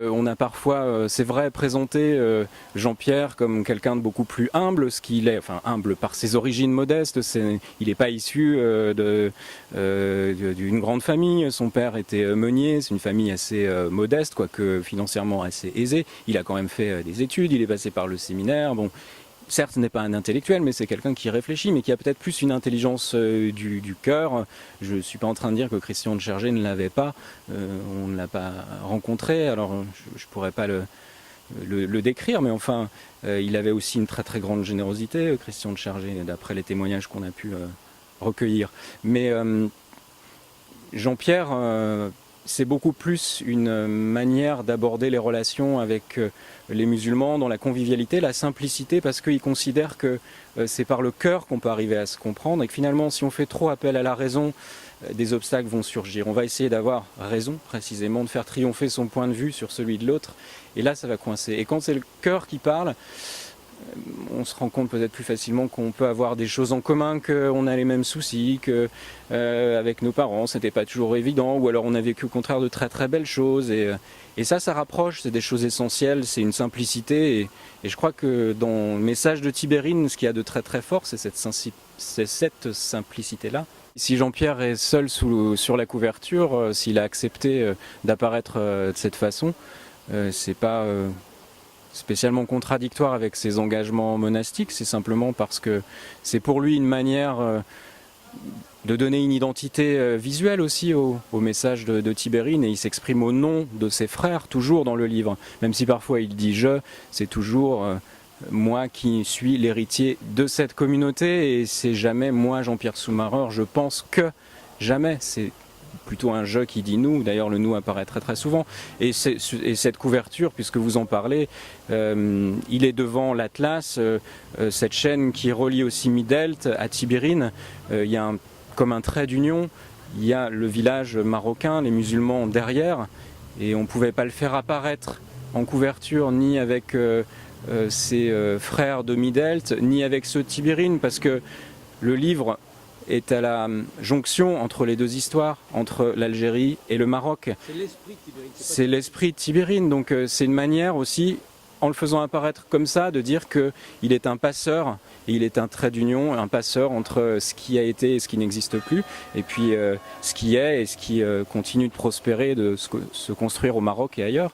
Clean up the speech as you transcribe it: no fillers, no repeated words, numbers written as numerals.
On a parfois, c'est vrai, présenté Jean-Pierre comme quelqu'un de beaucoup plus humble, ce qu'il est, enfin humble par ses origines modestes. Il n'est pas issu d'une grande famille. Son père était meunier, c'est une famille assez modeste, quoique financièrement assez aisée. Il a quand même fait des études, il est passé par le séminaire. Bon, certes, ce n'est pas un intellectuel, mais c'est quelqu'un qui réfléchit, mais qui a peut-être plus une intelligence du cœur. Je ne suis pas en train de dire que Christian de Chergé ne l'avait pas. On ne l'a pas rencontré, alors je ne pourrais pas le décrire, mais enfin, il avait aussi une très très grande générosité, Christian de Chergé, d'après les témoignages qu'on a pu recueillir. Mais Jean-Pierre, c'est beaucoup plus une manière d'aborder les relations avec les musulmans dans la convivialité, la simplicité, parce qu'il considère que c'est par le cœur qu'on peut arriver à se comprendre et que finalement, si on fait trop appel à la raison, des obstacles vont surgir. On va essayer d'avoir raison, précisément, de faire triompher son point de vue sur celui de l'autre, et là, ça va coincer. Et quand c'est le cœur qui parle, on se rend compte peut-être plus facilement qu'on peut avoir des choses en commun, qu'on a les mêmes soucis, que avec nos parents c'était pas toujours évident, ou alors on a vécu au contraire de très très belles choses, et ça rapproche, c'est des choses essentielles, c'est une simplicité, et je crois que dans le message de Tibérine, ce qu'il y a de très très fort, c'est cette simplicité-là. Si Jean-Pierre est seul sur la couverture, s'il a accepté d'apparaître de cette façon, c'est pas spécialement contradictoire avec ses engagements monastiques, c'est simplement parce que c'est pour lui une manière de donner une identité visuelle aussi au message de Tibérine, et il s'exprime au nom de ses frères toujours dans le livre, même si parfois il dit je, c'est toujours moi qui suis l'héritier de cette communauté, et c'est jamais moi Jean-Pierre Soumareur, je pense que jamais, c'est plutôt un je qui dit nous, d'ailleurs le nous apparaît très très souvent, et cette couverture, puisque vous en parlez, il est devant l'Atlas, cette chaîne qui relie aussi Midelt à Tibérine, il y a comme un trait d'union, il y a le village marocain, les musulmans derrière, et on ne pouvait pas le faire apparaître en couverture, ni avec ses frères de Midelt, ni avec ceux de Tibérine, parce que le livre est à la jonction entre les deux histoires, entre l'Algérie et le Maroc. C'est l'esprit de Tibérine. C'est l'esprit de Tibérine, donc c'est une manière aussi, en le faisant apparaître comme ça, de dire qu'il est un passeur, et il est un trait d'union, un passeur entre ce qui a été et ce qui n'existe plus, et puis ce qui est et ce qui continue de prospérer, de se construire au Maroc et ailleurs.